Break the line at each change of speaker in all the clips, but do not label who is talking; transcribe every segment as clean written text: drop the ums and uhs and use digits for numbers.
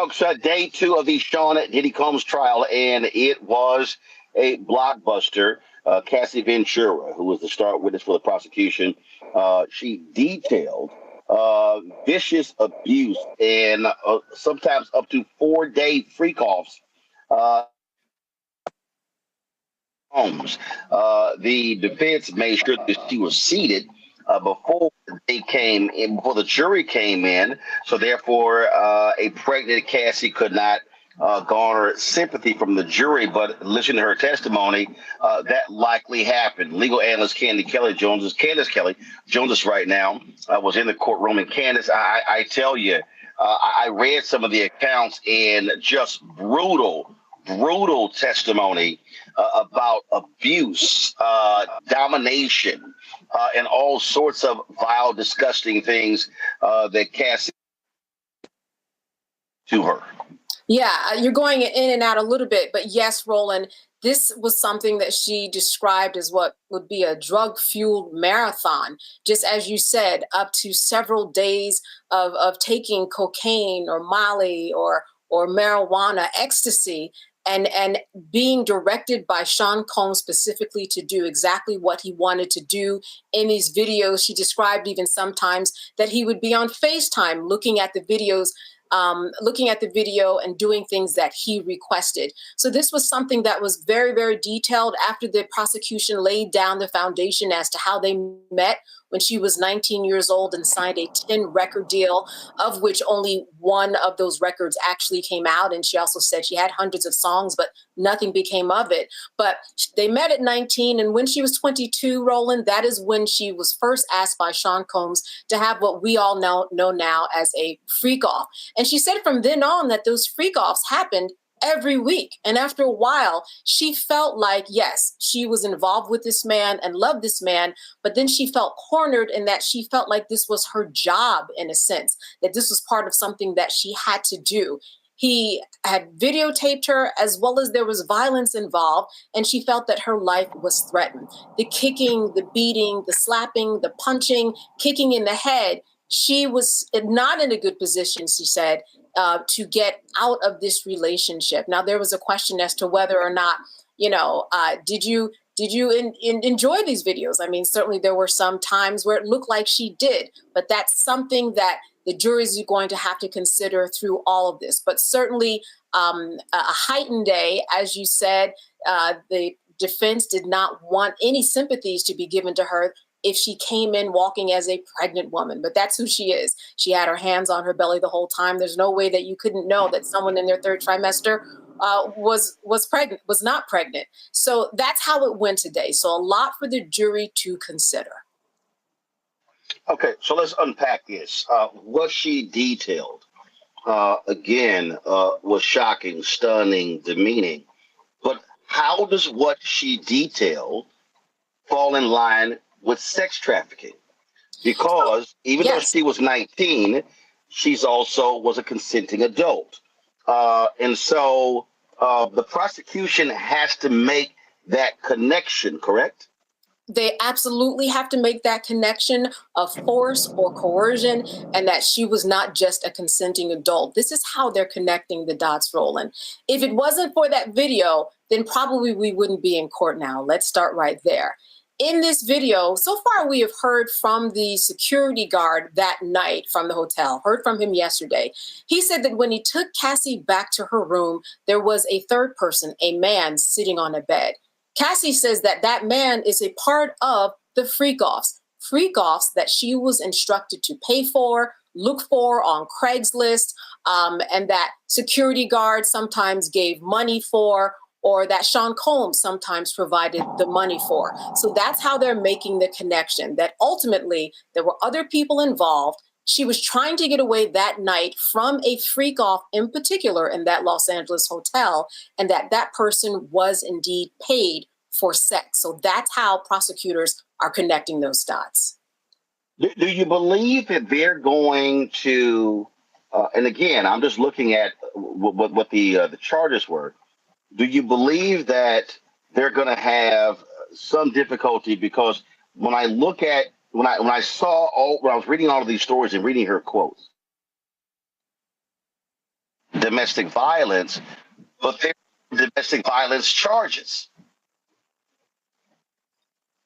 folks, day 2 of the Sean Diddy Combs trial, and it was a blockbuster. Cassie Ventura, who was the star witness for the prosecution, she detailed vicious abuse and sometimes up to 4-day freakoffs. Homes. The defense made sure that she was seated before before the jury came in. So therefore, a pregnant Cassie could not garner sympathy from the jury. But listening to her testimony, that likely happened. Legal analyst Candace Kelley joins us right now. Was in the courtroom, and Candace, I tell you, I read some of the accounts and just brutal testimony about abuse, domination, and all sorts of vile, disgusting things that Cassie to her.
Yeah, you're going in and out a little bit, but yes, Roland, this was something that she described as what would be a drug-fueled marathon. Just as you said, up to several days of taking cocaine or Molly or marijuana, ecstasy, and being directed by Sean Combs specifically to do exactly what he wanted to do in these videos. She described even sometimes that he would be on FaceTime looking at the videos, video and doing things that he requested. So this was something that was very, very detailed after the prosecution laid down the foundation as to how they met when she was 19 years old and signed a 10-record deal, of which only one of those records actually came out. And she also said she had hundreds of songs, but nothing became of it. But they met at 19. And when she was 22, Roland, that is when she was first asked by Sean Combs to have what we all know now as a freak-off. And she said from then on that those freak-offs happened every week. And after a while, she felt like, yes, she was involved with this man and loved this man, but then she felt cornered in that she felt like this was her job in a sense, that this was part of something that she had to do. He had videotaped her as well as there was violence involved, and she felt that her life was threatened. The kicking, the beating, the slapping, the punching, kicking in the head, she was not in a good position, she said, to get out of this relationship. Now, there was a question as to whether or not, did you enjoy these videos? I mean, certainly there were some times where it looked like she did, but that's something that the jury is going to have to consider through all of this. But certainly a heightened day, as you said, the defense did not want any sympathies to be given to her if she came in walking as a pregnant woman, but that's who she is. She had her hands on her belly the whole time. There's no way that you couldn't know that someone in their third trimester was pregnant, was not pregnant. So that's how it went today. So a lot for the jury to consider.
Okay, so let's unpack this. What she detailed, again, was shocking, stunning, demeaning. But how does what she detailed fall in line with sex trafficking? Because even though she was 19, she's also was a consenting adult. And so the prosecution has to make that connection, correct?
They absolutely have to make that connection of force or coercion, and that she was not just a consenting adult. This is how they're connecting the dots, Roland. If it wasn't for that video, then probably we wouldn't be in court now. Let's start right there. In this video, so far we have heard from the security guard that night from the hotel, heard from him yesterday. He said that when he took Cassie back to her room, there was a third person, a man sitting on a bed. Cassie says that that man is a part of the freak-offs that she was instructed to pay for, look for on Craigslist, and that security guards sometimes gave money for, or that Sean Combs sometimes provided the money for. So that's how they're making the connection, that ultimately there were other people involved. She was trying to get away that night from a freak-off in particular in that Los Angeles hotel, and that person was indeed paid for sex. So that's how prosecutors are connecting those dots.
Do you believe that they're going to, and again, I'm just looking at what the charges were, do you believe that they're going to have some difficulty? Because when I look at, when I was reading all of these stories and reading her quotes, the domestic violence, but they're domestic violence charges.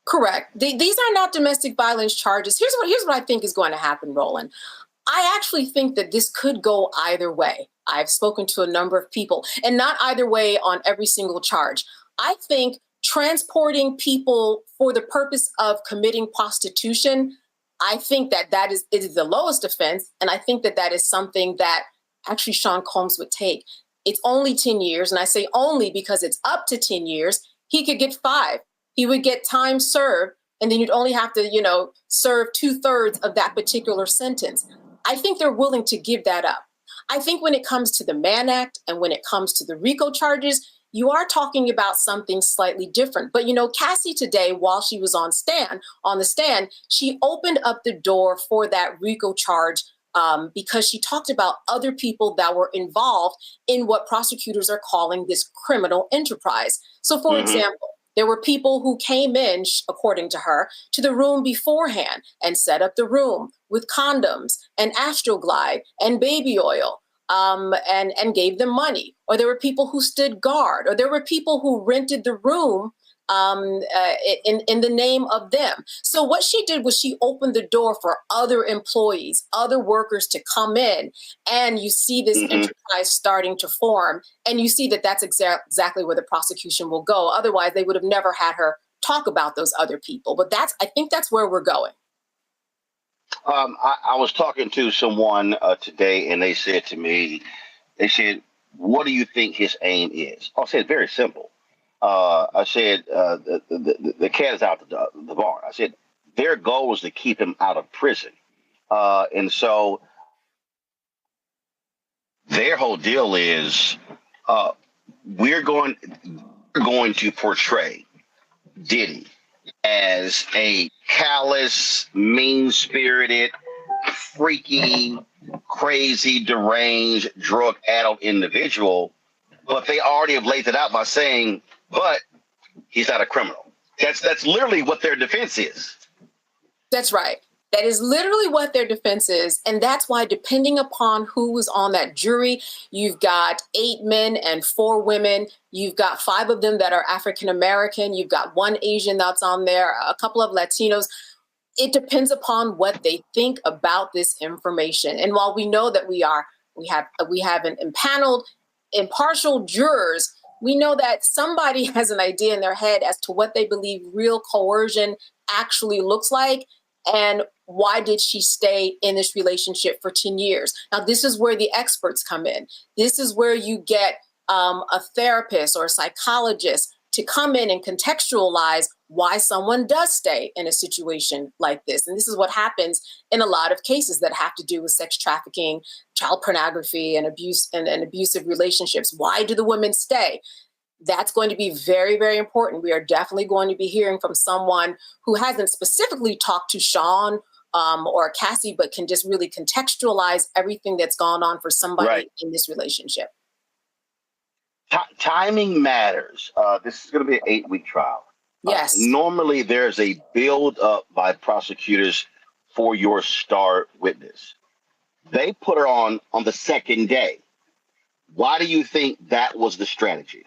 Correct. These are not domestic violence charges. Here's what I think is going to happen, Roland. I actually think that this could go either way. I've spoken to a number of people, and not either way on every single charge. I think transporting people for the purpose of committing prostitution, I think that is the lowest offense, and I think that is something that actually Sean Combs would take. It's only 10 years, and I say only because it's up to 10 years. He could get 5. He would get time served, and then you'd only have to, serve 2/3 of that particular sentence. I think they're willing to give that up. I think when it comes to the Mann Act and when it comes to the RICO charges, you are talking about something slightly different. But, Cassie today, while she was on the stand, she opened up the door for that RICO charge because she talked about other people that were involved in what prosecutors are calling this criminal enterprise. So, for example, there were people who came in, according to her, to the room beforehand and set up the room with condoms and Astroglide and baby oil and gave them money. Or there were people who stood guard, or there were people who rented the room in the name of them. So what she did was she opened the door for other employees, other workers to come in, and you see this enterprise starting to form, and you see that that's exactly where the prosecution will go. Otherwise, they would have never had her talk about those other people. But I think that's where we're going.
I was talking to someone today, and they said to me, what do you think his aim is? I said, very simple. I said, the cat is out the barn. I said, their goal is to keep him out of prison. And so their whole deal is we're going to portray Diddy as a callous, mean-spirited, freaky, crazy, deranged, drug-addled individual. But they already have laid it out by saying, but he's not a criminal. That's literally what their defense is.
That's right. That is literally what their defense is. And that's why, depending upon who was on that jury, you've got 8 men and 4 women. You've got 5 of them that are African-American. You've got 1 Asian that's on there, a couple of Latinos. It depends upon what they think about this information. And while we know that we have an impaneled, impartial jurors, we know that somebody has an idea in their head as to what they believe real coercion actually looks like, and why did she stay in this relationship for 10 years? Now, this is where the experts come in. This is where you get a therapist or a psychologist to come in and contextualize why someone does stay in a situation like this. And this is what happens in a lot of cases that have to do with sex trafficking, child pornography, and abuse and abusive relationships. Why do the women stay? That's going to be very, very important. We are definitely going to be hearing from someone who hasn't specifically talked to Sean or Cassie, but can just really contextualize everything that's gone on for somebody in this relationship.
Timing matters. This is going to be an 8-week trial.
Yes.
Normally, there's a build up by prosecutors for your star witness. They put her on the second day. Why do you think that was the strategy?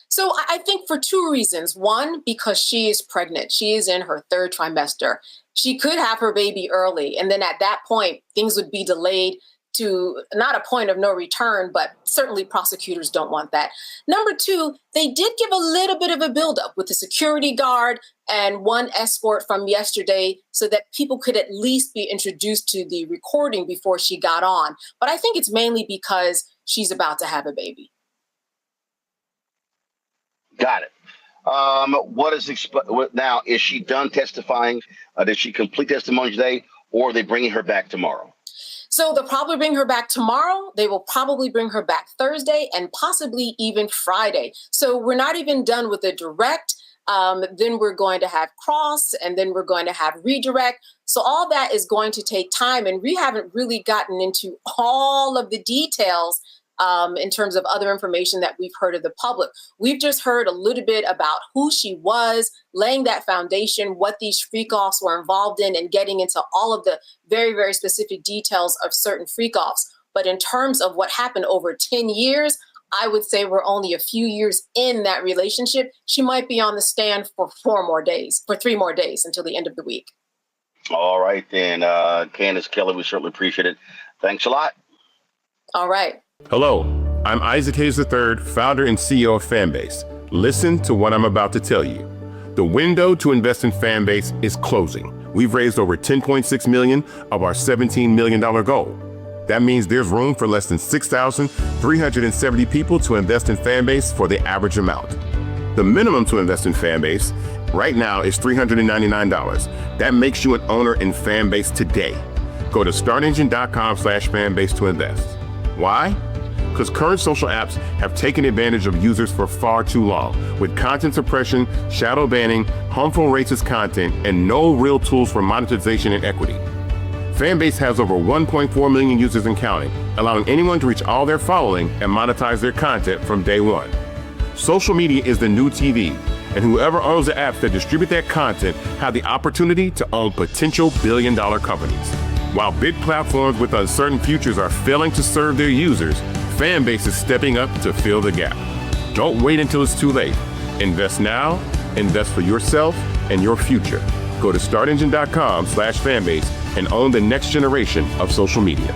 So I think for 2 reasons. One, because she is pregnant. She is in her 3rd trimester. She could have her baby early. And then at that point, things would be delayed to not a point of no return, but certainly prosecutors don't want that. Number 2, they did give a little bit of a buildup with the security guard and 1 escort from yesterday so that people could at least be introduced to the recording before she got on. But I think it's mainly because she's about to have a baby.
Got it. Now, is she done testifying? Did she complete testimony today, or are they bringing her back tomorrow?
So they'll probably bring her back tomorrow. They will probably bring her back Thursday and possibly even Friday. So we're not even done with the direct. Then we're going to have cross, and then we're going to have redirect. So all that is going to take time. And we haven't really gotten into all of the details in terms of other information that we've heard of the public. We've just heard a little bit about who she was, laying that foundation, what these freak-offs were involved in, and getting into all of the very, very specific details of certain freak-offs. But in terms of what happened over 10 years, I would say we're only a few years in that relationship. She might be on the stand for 3 more days until the end of the week.
All right, then, Candace Kelley, we certainly appreciate it. Thanks a lot.
All right.
Hello, I'm Isaac Hayes III, founder and CEO of Fanbase. Listen to what I'm about to tell you. The window to invest in Fanbase is closing. We've raised over $10.6 million of our $17 million goal. That means there's room for less than 6,370 people to invest in Fanbase for the average amount. The minimum to invest in Fanbase right now is $399. That makes you an owner in Fanbase today. Go to startengine.com/fanbase to invest. Why? Because current social apps have taken advantage of users for far too long, with content suppression, shadow banning, harmful racist content, and no real tools for monetization and equity. Fanbase has over 1.4 million users and counting, allowing anyone to reach all their following and monetize their content from day one. Social media is the new TV, and whoever owns the apps that distribute that content have the opportunity to own potential billion-dollar companies. While big platforms with uncertain futures are failing to serve their users, Fanbase is stepping up to fill the gap. Don't wait until it's too late. Invest now, invest for yourself and your future. Go to startengine.com/fanbase and own the next generation of social media.